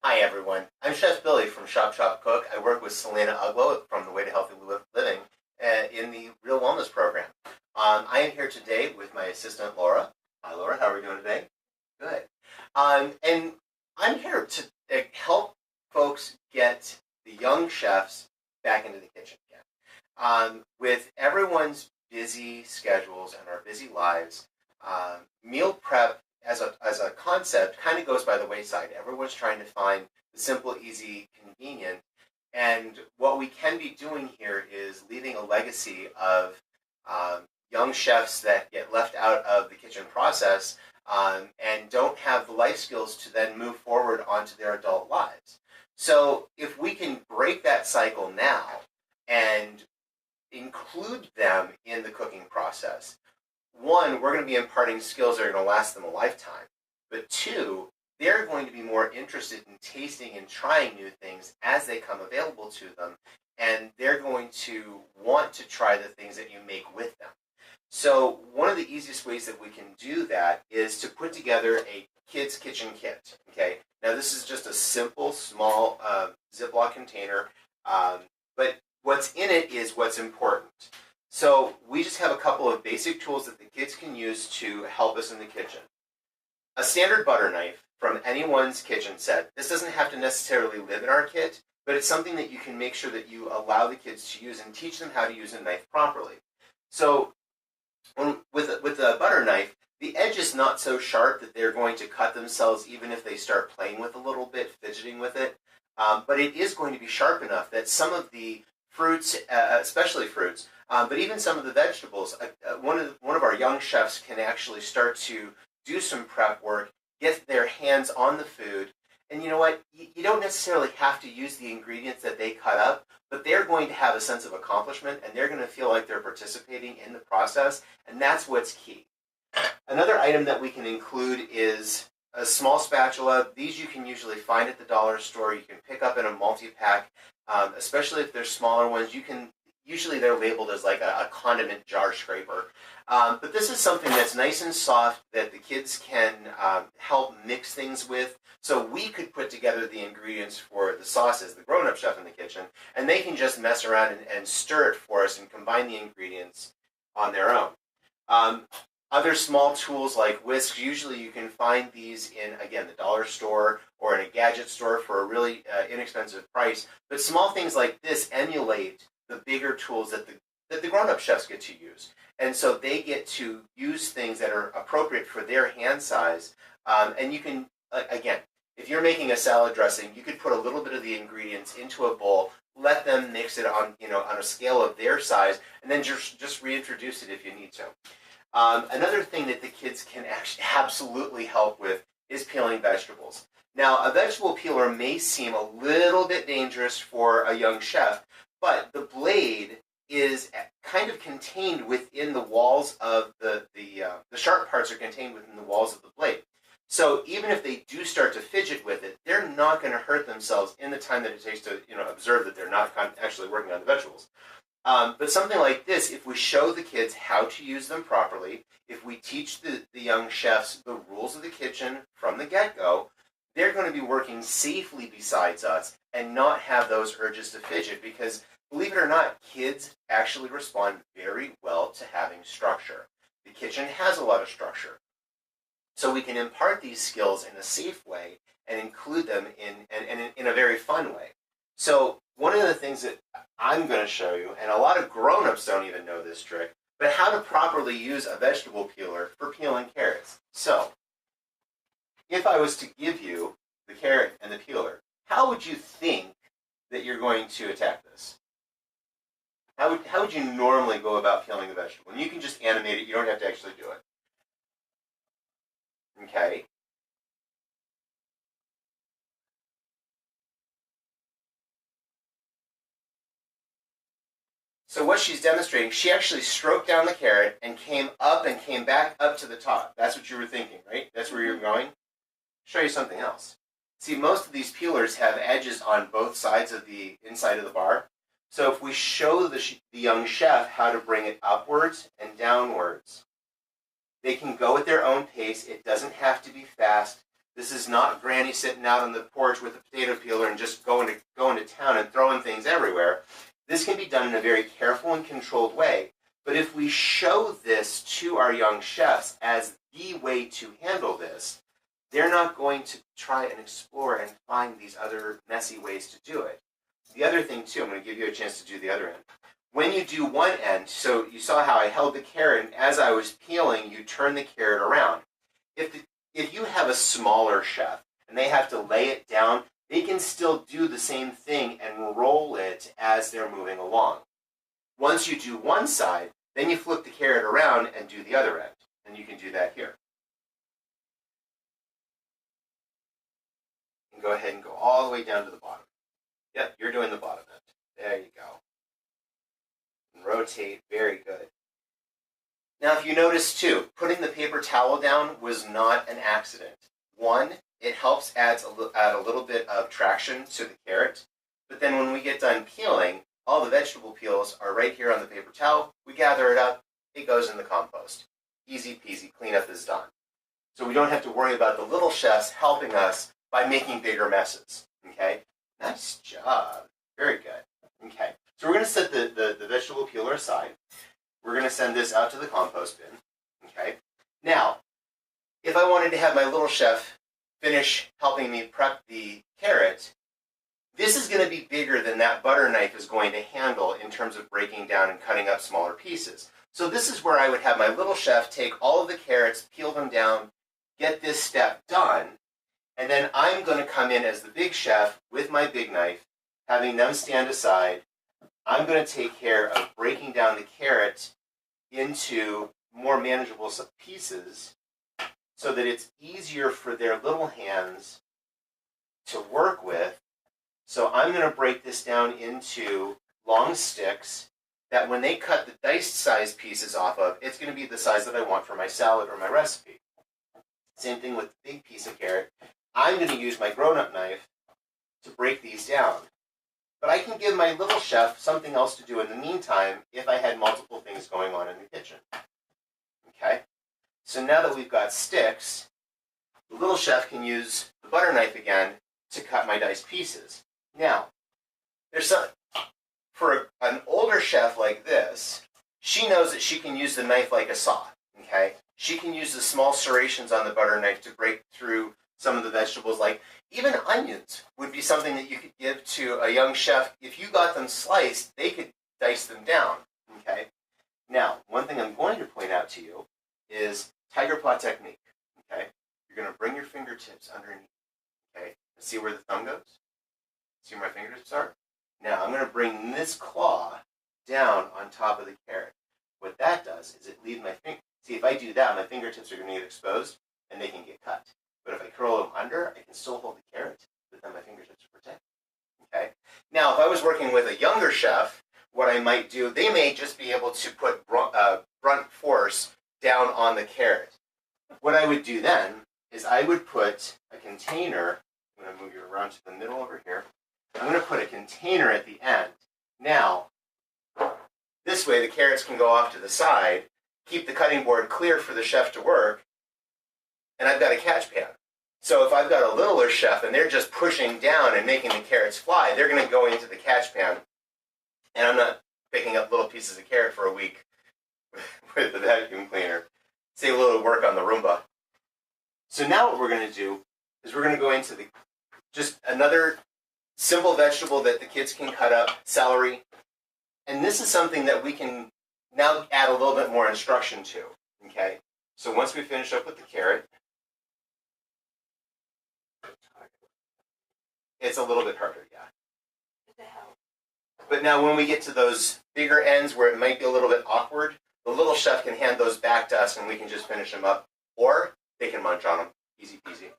Hi everyone, I'm Chef Billy from Shop Shop Cook. I work with Selena Uglo from the Way to Healthy Living in the Real Wellness Program. I am here today with my assistant Laura. Hi Laura, how are we doing today? Good. And I'm here to help folks get the young chefs back into the kitchen again. With everyone's busy schedules and our busy lives, meal prep as a concept kind of goes by the wayside. Everyone's trying to find the simple, easy, convenient. And what we can be doing here is leaving a legacy of young chefs that get left out of the kitchen process and don't have the life skills to then move forward onto their adult lives. So if we can break that cycle now and include them in the cooking process, one, we're going to be imparting skills that are going to last them a lifetime. But two, they're going to be more interested in tasting and trying new things as they come available to them. And they're going to want to try the things that you make with them. So one of the easiest ways that we can do that is to put together a kid's kitchen kit. Okay. Now this is just a simple, small Ziploc container, but what's in it is what's important. So we just have a couple of basic tools that the kids can use to help us in the kitchen. A standard butter knife from anyone's kitchen set. This doesn't have to necessarily live in our kit, but it's something that you can make sure that you allow the kids to use and teach them how to use a knife properly. So with a butter knife, the edge is not so sharp that they're going to cut themselves even if they start playing with a little bit, fidgeting with it. But it is going to be sharp enough that some of the fruits, especially fruits, but even some of the vegetables, one of our young chefs can actually start to do some prep work, get their hands on the food, and you know what? You don't necessarily have to use the ingredients that they cut up, but they're going to have a sense of accomplishment, and they're going to feel like they're participating in the process, and that's what's key. Another item that we can include is a small spatula. These you can usually find at the dollar store. You can pick up in a multi-pack, especially if they're smaller ones. Usually they're labeled as like a condiment jar scraper. But this is something that's nice and soft that the kids can help mix things with. So we could put together the ingredients for the sauces, the grown-up chef in the kitchen, and they can just mess around and stir it for us and combine the ingredients on their own. Other small tools like whisks, usually you can find these in, again, the dollar store or in a gadget store for a really inexpensive price. But small things like this emulate the bigger tools that the grown-up chefs get to use. And so they get to use things that are appropriate for their hand size. And you can, again, if you're making a salad dressing, you could put a little bit of the ingredients into a bowl, let them mix it on, on a scale of their size, and then just reintroduce it if you need to. Another thing that the kids can actually absolutely help with is peeling vegetables. Now, a vegetable peeler may seem a little bit dangerous for a young chef, but the blade is kind of contained within the walls of the sharp parts are contained within the walls of the blade. So even if they do start to fidget with it, they're not going to hurt themselves in the time that it takes to observe that they're not actually working on the vegetables. But something like this, if we show the kids how to use them properly, if we teach the young chefs the rules of the kitchen from the get-go, they're going to be working safely besides us and not have those urges to fidget because, believe it or not, kids actually respond very well to having structure. The kitchen has a lot of structure. So we can impart these skills in a safe way and include them in a very fun way. So one of the things that I'm going to show you, and a lot of grown-ups don't even know this trick, but how to properly use a vegetable peeler for peeling carrots. So if I was to give you the carrot and the peeler, how would you think that you're going to attack this? How would you normally go about peeling the vegetable? And you can just animate it. You don't have to actually do it. Okay. So what she's demonstrating, she actually stroked down the carrot and came up and came back up to the top. That's what you were thinking, right? That's where you're going? Show you something else. See, most of these peelers have edges on both sides of the inside of the bar. So if we show the young chef how to bring it upwards and downwards, they can go at their own pace. It doesn't have to be fast. This is not Granny sitting out on the porch with a potato peeler and just going to town and throwing things everywhere. This can be done in a very careful and controlled way. But if we show this to our young chefs as the way to handle this, they're not going to try and explore and find these other messy ways to do it. The other thing too, I'm going to give you a chance to do the other end. When you do one end, so you saw how I held the carrot, and as I was peeling, you turn the carrot around. If you have a smaller chef and they have to lay it down, they can still do the same thing and roll it as they're moving along. Once you do one side, then you flip the carrot around and do the other end. And you can do that here. And go ahead and go all the way down to the bottom. Yep, you're doing the bottom end. There you go. And rotate, very good. Now if you notice too, putting the paper towel down was not an accident. One, it helps add a little bit of traction to the carrot, but then when we get done peeling, all the vegetable peels are right here on the paper towel. We gather it up, it goes in the compost. Easy peasy, cleanup is done. So we don't have to worry about the little chefs helping us by making bigger messes, okay? Nice job, very good. Okay, so we're gonna set the vegetable peeler aside. We're gonna send this out to the compost bin, okay? Now, if I wanted to have my little chef finish helping me prep the carrot, this is going to be bigger than that butter knife is going to handle in terms of breaking down and cutting up smaller pieces. So this is where I would have my little chef take all of the carrots, peel them down, get this step done, and then I'm going to come in as the big chef with my big knife, having them stand aside. I'm going to take care of breaking down the carrot into more manageable pieces so that it's easier for their little hands to work with. So I'm going to break this down into long sticks that when they cut the diced sized pieces off of, it's going to be the size that I want for my salad or my recipe. Same thing with the big piece of carrot. I'm going to use my grown-up knife to break these down. But I can give my little chef something else to do in the meantime if I had multiple things going on in the kitchen. Okay? So now that we've got sticks, the little chef can use the butter knife again to cut my diced pieces. Now, for an older chef like this, she knows that she can use the knife like a saw, okay? She can use the small serrations on the butter knife to break through some of the vegetables, like even onions would be something that you could give to a young chef. If you got them sliced, they could dice them down, okay? Now, one thing I'm going to point out to you is tiger paw technique, okay? You're going to bring your fingertips underneath, okay? See where the thumb goes? See where my fingertips are? Now I'm going to bring this claw down on top of the carrot. What that does is it leaves my finger. See, if I do that, my fingertips are going to get exposed and they can get cut. But if I curl them under, I can still hold the carrot, but then my fingertips are protected. Okay? Now, if I was working with a younger chef, what I might do, they may just be able to put brunt force down on the carrot. What I would do then is I would put a container. I'm going to move you around to the middle over here. I'm going to put a container at the end. Now, this way the carrots can go off to the side, keep the cutting board clear for the chef to work, and I've got a catch pan. So if I've got a littler chef and they're just pushing down and making the carrots fly, they're going to go into the catch pan, and I'm not picking up little pieces of carrot for a week with the vacuum cleaner. Save a little work on the Roomba. So now what we're going to do is we're going to go into just another simple vegetable that the kids can cut up, celery. And this is something that we can now add a little bit more instruction to, okay? So once we finish up with the carrot, it's a little bit harder, yeah. But now when we get to those bigger ends where it might be a little bit awkward, the little chef can hand those back to us and we can just finish them up. Or they can munch on them, easy peasy.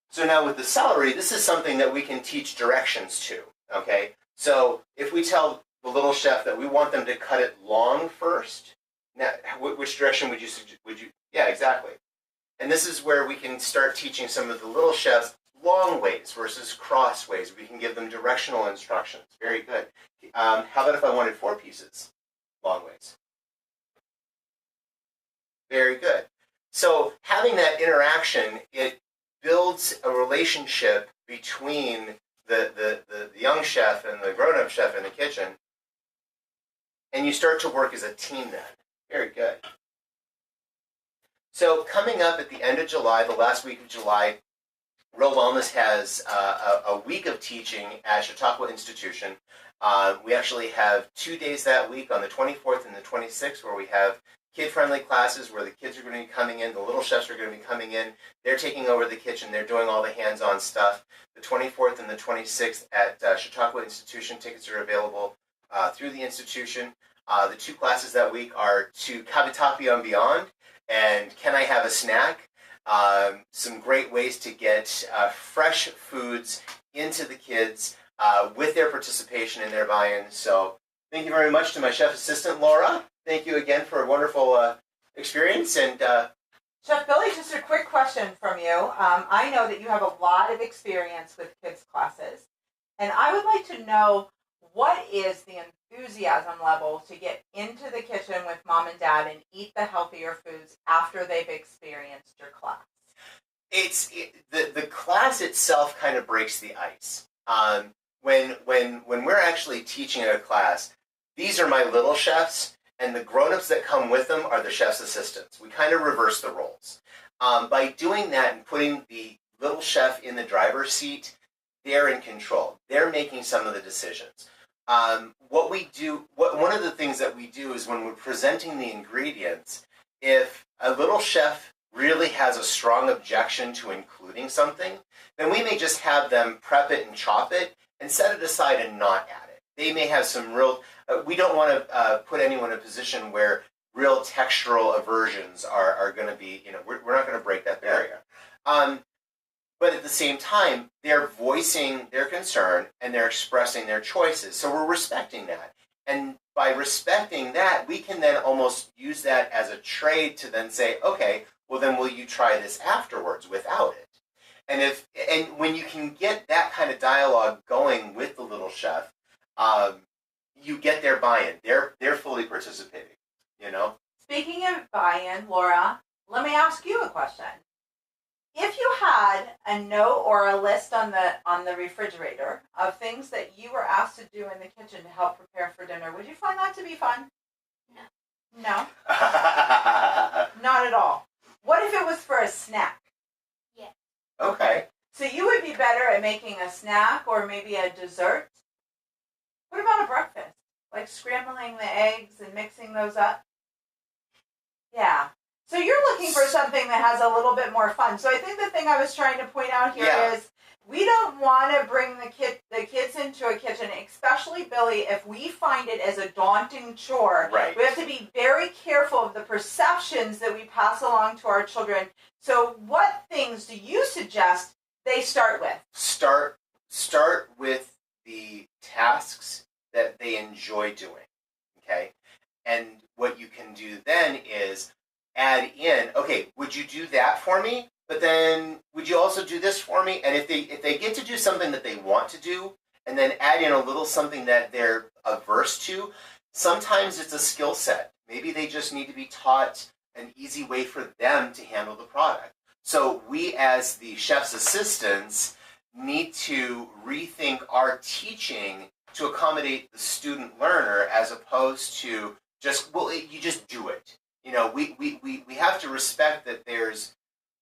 So now with the celery, this is something that we can teach directions to, okay? So if we tell the little chef that we want them to cut it long first, now which direction would you suggest? Yeah, exactly. And this is where we can start teaching some of the little chefs long ways versus cross ways. We can give them directional instructions. Very good. How about if I wanted 4 pieces long ways? Very good. So having that interaction, it builds a relationship between the young chef and the grown-up chef in the kitchen, and you start to work as a team then. Very good. So coming up at the end of July, the last week of July, Real Wellness has a week of teaching at Chautauqua Institution. We actually have 2 days that week on the 24th and the 26th where we have kid-friendly classes where the kids are going to be coming in, the little chefs are going to be coming in, they're taking over the kitchen, they're doing all the hands-on stuff. The 24th and the 26th at Chautauqua Institution, tickets are available through the institution. The 2 classes that week are To Cavatappi and Beyond and Can I Have a Snack? Some great ways to get fresh foods into the kids with their participation and their buy-in. So thank you very much to my chef assistant, Laura. Thank you again for a wonderful experience. And Chef Billy, just a quick question from you. I know that you have a lot of experience with kids' classes, and I would like to know what is the enthusiasm level to get into the kitchen with mom and dad and eat the healthier foods after they've experienced your class? The class itself kind of breaks the ice. When we're actually teaching a class, these are my little chefs, and the grown-ups that come with them are the chef's assistants. We kind of reverse the roles. By doing that and putting the little chef in the driver's seat, they're in control. They're making some of the decisions. One of the things that we do is when we're presenting the ingredients, if a little chef really has a strong objection to including something, then we may just have them prep it and chop it and set it aside and not add it. They may have some real, we don't want to put anyone in a position where real textural aversions are going to be, we're not going to break that barrier. But at the same time, they're voicing their concern and they're expressing their choices. So we're respecting that. And by respecting that, we can then almost use that as a trade to then say, okay, well then will you try this afterwards without it? And when you can get that kind of dialogue going with the little chef, you get their buy-in. They're fully participating, Speaking of buy-in, Laura, let me ask you a question. If you had a note or a list on the refrigerator of things that you were asked to do in the kitchen to help prepare for dinner, would you find that to be fun? No. No? Not at all. What if it was for a snack? Yeah. Okay. So you would be better at making a snack or maybe a dessert? What about a breakfast? Like scrambling the eggs and mixing those up? Yeah. So you're looking for something that has a little bit more fun. So I think the thing I was trying to point out here is we don't want to bring the kids into a kitchen, especially Billy, if we find it as a daunting chore. Right. We have to be very careful of the perceptions that we pass along to our children. So what things do you suggest they start with? Start with the tasks that they enjoy doing, okay? And what you can do then is add in, okay, would you do that for me? But then would you also do this for me? And if they get to do something that they want to do and then add in a little something that they're averse to, sometimes it's a skill set. Maybe they just need to be taught an easy way for them to handle the product. So we as the chef's assistants need to rethink our teaching to accommodate the student learner as opposed to just, well, you just do it. We have to respect that there's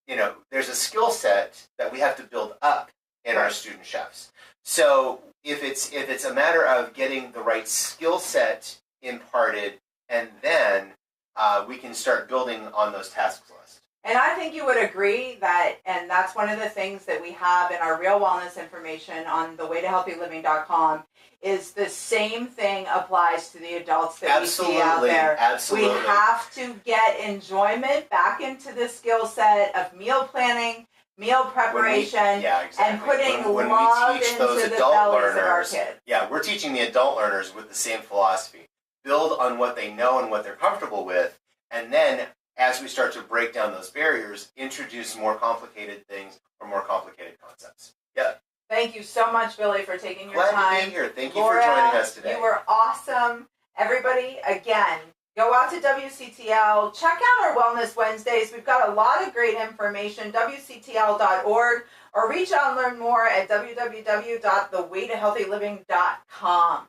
a skill set that we have to build up in our student chefs. So if it's a matter of getting the right skill set imparted, and then we can start building on those tasks list. And I think you would agree that, and that's one of the things that we have in our Real Wellness information on thewaytohealthyliving.com, is the same thing applies to the adults that we see out there. Absolutely. We have to get enjoyment back into the skill set of meal planning, meal preparation, and putting when love we teach into those the adult bellies of our learners, kids. yeah, we're teaching the adult learners with the same philosophy. Build on what they know and what they're comfortable with, and then as we start to break down those barriers, introduce more complicated things or more complicated concepts. Yeah. Thank you so much, Billy, for taking your Glad time. to be here. Thank you Laura, for joining us today. You were awesome. Everybody, again, Go out to WCTL. Check out our Wellness Wednesdays. We've got a lot of great information, WCTL.org, or reach out and learn more at www.thewaytohealthyliving.com.